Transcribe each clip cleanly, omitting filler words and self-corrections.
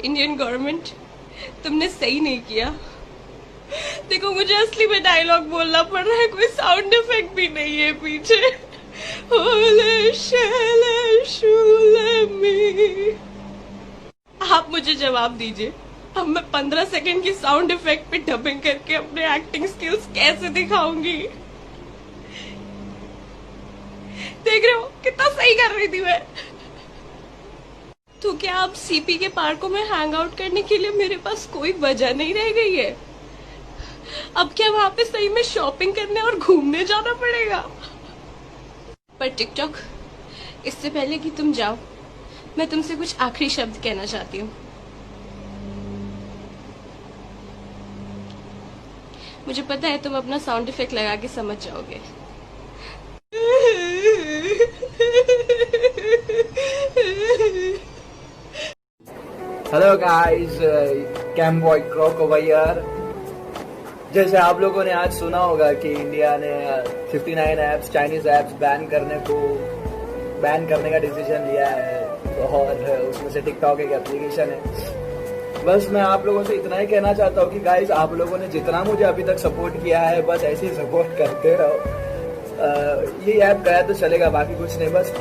Indian government, तुमने सही नहीं किया। देखो मुझे असली में डायलॉग बोलना पड़ रहा है, कोई साउंड इफेक्ट भी नहीं है पीछे। ओले शैले शूले मी। आप मुझे जवाब दीजिए, अब मैं 15 सेकंड की साउंड इफेक्ट पे डबिंग करके अपने एक्टिंग स्किल्स कैसे दिखाऊंगी। देख रहे हो कितना सही कर रही थी मैं। तो क्या अब सीपी के पार्कों में हैंग आउट करने के लिए मेरे पास कोई वजह नहीं रह गई है? अब क्या वहां पे सही में शॉपिंग करने और घूमने जाना पड़ेगा? पर टिकटॉक, इससे पहले कि तुम जाओ, मैं तुमसे कुछ आखिरी शब्द कहना चाहती हूँ। मुझे पता है तुम अपना साउंड इफेक्ट लगा के समझ जाओगे। Hello guys, cam boy crock over here. जैसे आप लोगों ने आज सुना होगा कि इंडिया ने 59 ऐप्स, चाइनीज ऐप्स बैन करने का डिसीजन लिया है, और उसमें से टिकटॉक एक एप्लीकेशन है। बस मैं आप लोगों से इतना ही कहना चाहता हूँ कि गाइस, आप लोगों ने जितना मुझे अभी तक सपोर्ट किया है, बस ऐसे ही सपोर्ट करते रहो। ये ऐप गया तो चलेगा, बाकी कुछ नहीं। बस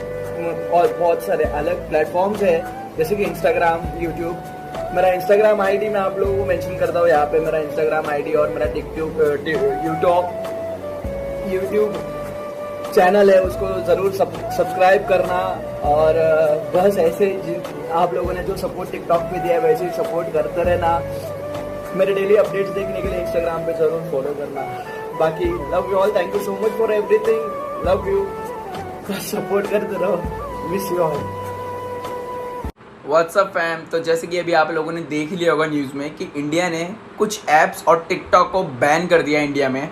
और बहुत सारे अलग प्लेटफॉर्म्स है, जैसे कि इंस्टाग्राम, यूट्यूब। मेरा इंस्टाग्राम आईडी मैं आप लोगों को मेंशन करता हूँ यहाँ पे, मेरा इंस्टाग्राम आईडी, और मेरा यूट्यूब चैनल है, उसको जरूर सब्सक्राइब करना। और बस ऐसे आप लोगों ने जो सपोर्ट टिकटॉक पे दिया है, वैसे ही सपोर्ट करते रहना। मेरे डेली अपडेट्स देखने के लिए इंस्टाग्राम पे जरूर फॉलो करना। बाकी love you all, thank you so much for everything, love you. Support करते रहो, miss you all. What's up fam, तो जैसे कि अभी आप लोगों ने देख लिया होगा न्यूज़ में कि इंडिया ने कुछ ऐप्स और टिकटॉक को बैन कर दिया इंडिया में।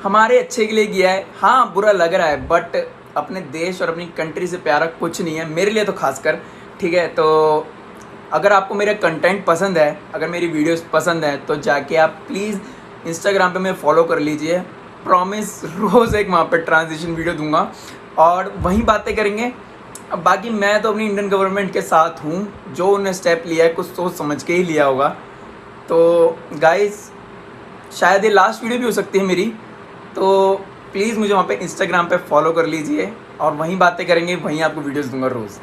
हमारे अच्छे के लिए किया है, हाँ बुरा लग रहा है, बट अपने देश और अपनी कंट्री से प्यारा कुछ नहीं है, मेरे लिए तो खासकर। ठीक है, तो अगर आपको मेरा कंटेंट पसंद है, अगर मेरी वीडियोस पसंद है, तो जाके आप प्लीज़ इंस्टाग्राम पे मैं फॉलो कर लीजिए। प्रॉमिस रोज़ एक वहाँ पर ट्रांजिशन वीडियो दूंगा और वहीं बातें करेंगे। अब बाकी मैं तो अपनी इंडियन गवर्नमेंट के साथ हूँ, जो उन्होंने स्टेप लिया है कुछ सोच समझ के ही लिया होगा। तो गाइस, शायद ये लास्ट वीडियो भी हो सकती है मेरी, तो प्लीज़ मुझे वहाँ पे इंस्टाग्राम पे फॉलो कर लीजिए और वहीं बातें करेंगे, वहीं आपको वीडियोस दूंगा रोज़।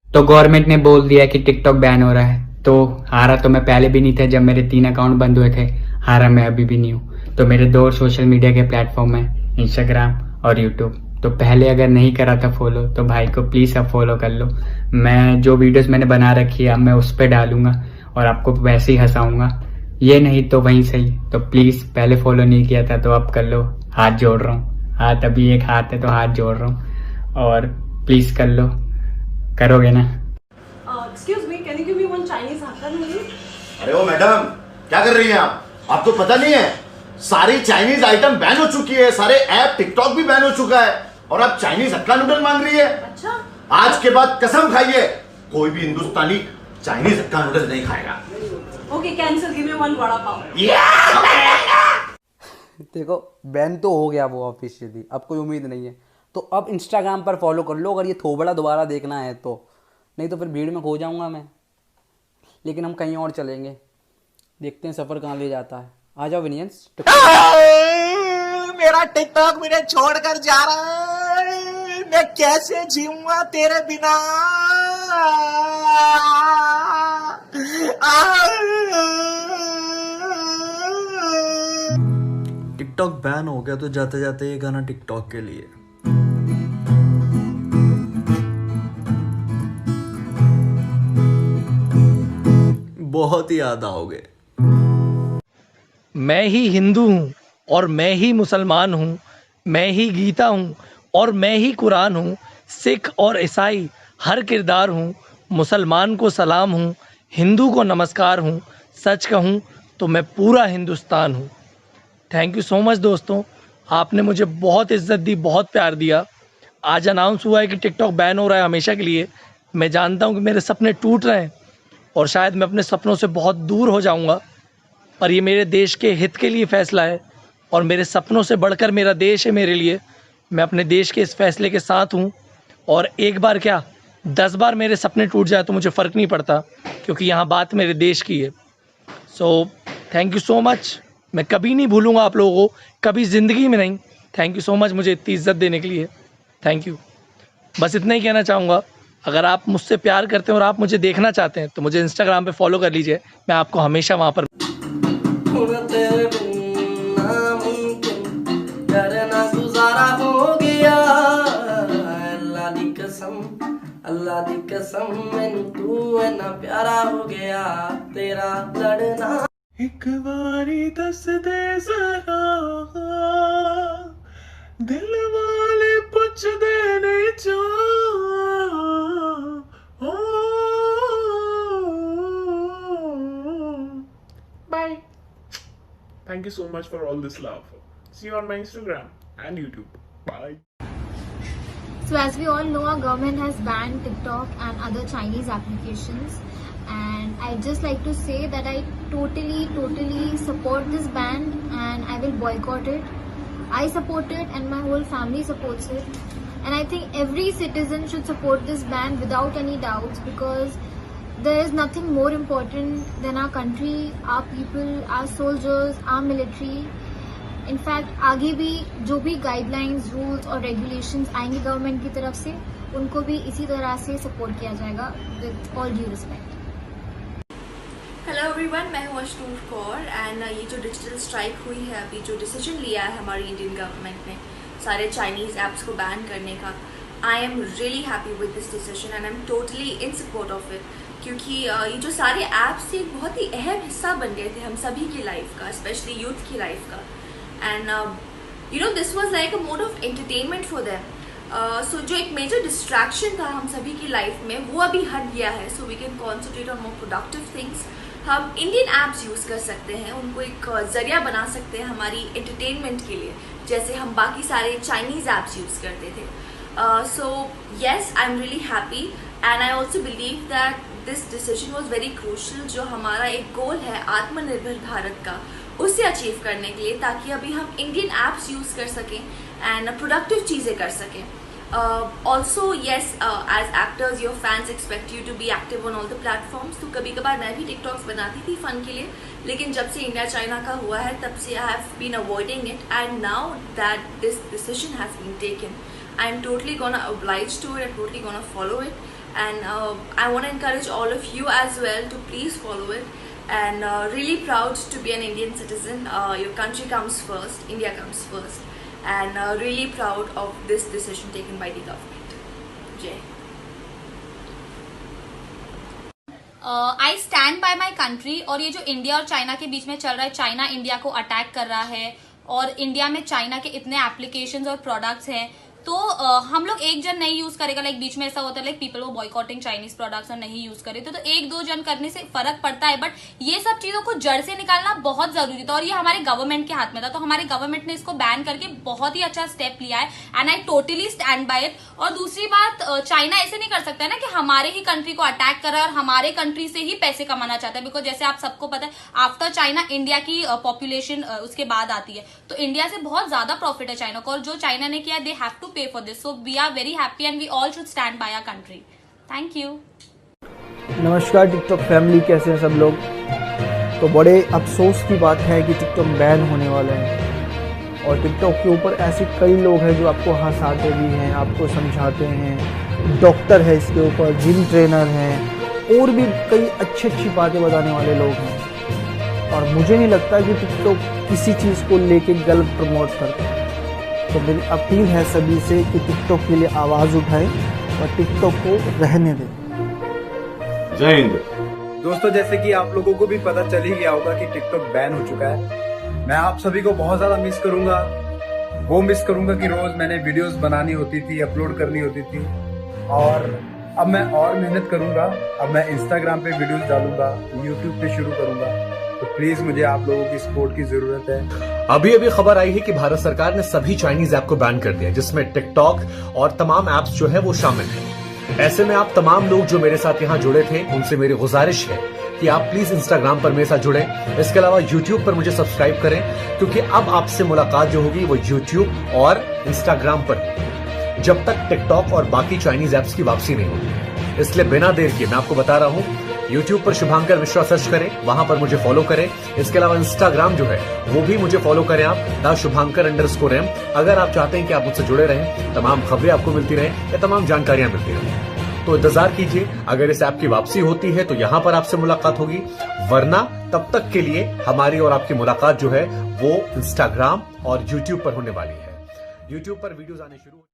तो गवर्नमेंट ने बोल दिया कि टिकटॉक बैन हो रहा है, तो हारा तो मैं पहले भी नहीं था। जब मेरे 3 अकाउंट बंद हुए थे, हारा मैं अभी भी नहीं हूँ। तो मेरे 2 सोशल मीडिया के प्लेटफॉर्म हैं, इंस्टाग्राम और यूट्यूब। तो पहले अगर नहीं करा था फॉलो, तो भाई को प्लीज़ अब फॉलो कर लो। मैं जो वीडियोस मैंने बना रखी है, अब मैं उस पर डालूंगा और आपको वैसे ही हंसाऊंगा। ये नहीं तो वहीं सही। तो प्लीज़, पहले फॉलो नहीं किया था तो अब कर लो, हाथ जोड़ रहा हूँ। हाथ अभी एक हाथ है तो हाथ जोड़ रहा हूँ, और प्लीज़ कर लो। करोगे ना? Excuse me, can you give me one Chinese hakka noodle? अरे ओ मैडम, क्या कर रही हैं आप? आपको पता नहीं है सारी चाइनीज आइटम बैन हो चुकी है, सारे ऐप, टिकटॉक भी बैन हो चुका है, और आप चाइनीज हक्का नूडल मांग रही है? अच्छा, आज के बाद कसम खाइए, कोई भी हिंदुस्तानी चाइनीज हक्का नूडल नहीं खाएगा। Okay cancel, give me one vada pav. देखो, बैन तो हो गया वो ऑफिशियली, अब कोई उम्मीद नहीं है। तो अब इंस्टाग्राम पर फॉलो कर लो अगर ये थोबड़ा दोबारा देखना है तो, नहीं तो फिर भीड़ में खो जाऊंगा मैं। लेकिन हम कहीं और चलेंगे, देखते हैं सफ़र कहाँ ले जाता है। आ जाओ विनियंस। मेरा टिकटॉक मुझे छोड़कर जा रहा है, मैं कैसे जीऊंगा तेरे बिना। टिकटॉक बैन हो गया तो जाते जाते ये गाना टिकटॉक के लिए। बहुत ही याद आओगे। मैं ही हिंदू हूँ और मैं ही मुसलमान हूँ, मैं ही गीता हूँ और मैं ही कुरान हूँ, सिख और ईसाई हर किरदार हूँ, मुसलमान को सलाम हूँ, हिंदू को नमस्कार हूँ, सच कहूँ तो मैं पूरा हिंदुस्तान हूँ। थैंक यू सो मच दोस्तों, आपने मुझे बहुत इज्जत दी, बहुत प्यार दिया। आज अनाउंस हुआ है कि टिकटॉक बैन हो रहा है हमेशा के लिए। मैं जानता हूँ कि मेरे सपने टूट रहे हैं और शायद मैं अपने सपनों से बहुत दूर हो जाऊँगा, पर ये मेरे देश के हित के लिए फ़ैसला है और मेरे सपनों से बढ़कर मेरा देश है मेरे लिए। मैं अपने देश के इस फैसले के साथ हूँ और एक बार क्या 10 बार मेरे सपने टूट जाए तो मुझे फ़र्क नहीं पड़ता, क्योंकि यहाँ बात मेरे देश की है। So thank you so much. मैं कभी नहीं भूलूँगा आप लोगों को, कभी ज़िंदगी में नहीं। थैंक यू सो मच मुझे इतनी इज़्ज़त देने के लिए। Thank you. बस इतना ही कहना चाहूँगा। अगर आप मुझसे प्यार करते हैं और आप मुझे देखना चाहते हैं तो मुझे इंस्टाग्राम पे फॉलो कर लीजिए। मैं आपको हमेशा वहाँ पर गुजारा हो गया। अल्लाह दी कसम मैनू तू इन्ना प्यारा हो गया, तेरा लड़ना। एक बारी दस दे जरा, दिल वाले पुछ दे नहीं जा। Bye. Thank you so much for all this love. See you on my Instagram and YouTube. Bye. So as we all know, our government has banned TikTok and other Chinese applications, and I'd just like to say that I totally support this ban and I will boycott it. I support it and my whole family supports it, and I think every citizen should support this ban without any doubts, because there is nothing more important than our country, our people, our soldiers, our military. In fact आगे भी जो भी guidelines, rules और regulations आएंगे government की तरफ से, उनको भी इसी तरह से सपोर्ट किया जाएगा with all due respect. Hello everyone, मैं हूँ अशनूर कौर एंड ये जो डिजिटल स्ट्राइक हुई है, अभी जो डिसीजन लिया है हमारी इंडियन गवर्नमेंट ने सारे चाइनीज़ ऐप्स को बैन करने का, I am really happy with this decision and I am totally in support of it. क्योंकि ये जो सारे ऐप्स थे एक बहुत ही अहम हिस्सा बन गए थे हम सभी की लाइफ का, स्पेशली यूथ की लाइफ का। And this was like a mode of entertainment for them. So जो एक major distraction था हम सभी की लाइफ में, वो अभी हट गया है। So we can concentrate on more productive things. हम इंडियन ऐप्स यूज़ कर सकते हैं, उनको एक जरिया बना सकते हैं हमारी एंटरटेनमेंट के लिए, जैसे हम बाकी सारे चाइनीज़ ऐप्स यूज़ करते थे। So yes, I'm really happy and I also believe that this decision was very crucial। जो हमारा एक गोल है आत्मनिर्भर भारत का, उसे अचीव करने के लिए, ताकि अभी हम इंडियन ऐप्स यूज़ कर सकें एंड प्रोडक्टिव चीज़ें कर सकें। Also yes, as actors your fans expect you to be active on all the platforms. तो कभी कभार मैं भी टिकटॉक्स बनाती थी फ़न के लिए, लेकिन जब से इंडिया चाइना का हुआ है तब से I have been avoiding it, and now that this decision has been taken, I am totally gonna oblige to it, I'm totally gonna follow it, and I want to encourage all of you as well to please follow it. And really proud to be an Indian citizen. Your country comes first, India comes first, and really proud of this decision taken by the government. Jai. I stand by my country. और ये जो India और China के बीच में चल रहा है, China India को अटैक कर रहा है और इंडिया में चाइना के इतने एप्लीकेशंस और प्रोडक्ट्स हैं, तो हम लोग एक जन नहीं यूज करेगा, लाइक बीच में ऐसा होता है लाइक पीपल वो बॉयकॉटिंग चाइनीज प्रोडक्ट्स और नहीं यूज करे, तो एक दो जन करने से फर्क पड़ता है, बट ये सब चीजों को जड़ से निकालना बहुत जरूरी था और ये हमारे गवर्नमेंट के हाथ में था। तो हमारे गवर्नमेंट ने इसको बैन करके बहुत ही अच्छा स्टेप लिया है and I totally stand by it. और दूसरी बात, चाइना ऐसे नहीं कर सकता है ना कि हमारे ही कंट्री को अटैक कर रहा है और हमारे कंट्री से ही पैसे कमाना चाहता है, बिकॉज जैसे आप सबको पता है आफ्टर चाइना इंडिया की पॉपुलेशन उसके बाद आती है, तो इंडिया से बहुत ज्यादा प्रॉफिट है चाइना को, और जो चाइना ने किया दे हैव टू पे for this. So we are very happy and we all should stand by our country. Thank you. नमस्कार टिकटॉक फैमिली, कैसे हैं सब लोग। तो बड़े अफसोस की बात है कि टिकटॉक बैन होने वाले हैं और टिकटॉक के ऊपर ऐसे कई लोग हैं जो आपको हंसाते भी हैं, आपको समझाते हैं, डॉक्टर है इसके ऊपर, जिम ट्रेनर हैं और भी कई अच्छी बातें बताने वाले लोग हैं, और मुझे नहीं लगता कि टिकटॉक किसी चीज़ को लेके गलत प्रमोट करता है। तो मेरी अपील है सभी से कि टिकटॉक के लिए आवाज़ उठाएं और टिकटॉक को रहने दें। जय हिंद। दोस्तों, जैसे कि आप लोगों को भी पता चल ही गया होगा कि टिकटॉक बैन हो चुका है। मैं आप सभी को बहुत ज़्यादा मिस करूंगा। वो मिस करूंगा कि रोज़ मैंने वीडियोस बनानी होती थी, अपलोड करनी होती थी, और अब मैं और मेहनत करूंगा। अब मैं इंस्टाग्राम पे वीडियोस डालूंगा, यूट्यूब पे शुरू करूंगा, तो प्लीज मुझे आप लोगों की सपोर्ट की जरूरत है। अभी खबर आई है कि भारत सरकार ने सभी चाइनीज ऐप को बैन कर दिया, जिसमें टिकटॉक और तमाम ऐप्स जो है वो शामिल है। ऐसे में आप तमाम लोग जो मेरे साथ यहाँ जुड़े थे, उनसे मेरी गुजारिश है कि आप प्लीज इंस्टाग्राम पर मेरे साथ जुड़े। इसके अलावा यूट्यूब पर मुझे सब्सक्राइब करें, क्योंकि अब आपसे मुलाकात जो होगी वो यूट्यूब और इंस्टाग्राम पर, जब तक टिकटॉक और बाकी चाइनीज ऐप्स की वापसी नहीं होगी। इसलिए बिना देर किए मैं आपको बता रहा हूं, YouTube पर शुभांकर मिश्रा सर्च करें, वहां पर मुझे फॉलो करें। इसके अलावा इंस्टाग्राम जो है वो भी मुझे फॉलो करें आप, @शुभांकर_M। अगर आप चाहते हैं कि आप मुझसे जुड़े रहें, तमाम खबरें आपको मिलती रहें या तमाम जानकारियां मिलती रहें, तो इंतजार कीजिए। अगर इस ऐप की वापसी होती है तो यहां पर आपसे मुलाकात होगी, वरना तब तक के लिए हमारी और आपकी मुलाकात जो है वो इंस्टाग्राम और YouTube पर होने वाली है। YouTube पर वीडियोस आने शुरू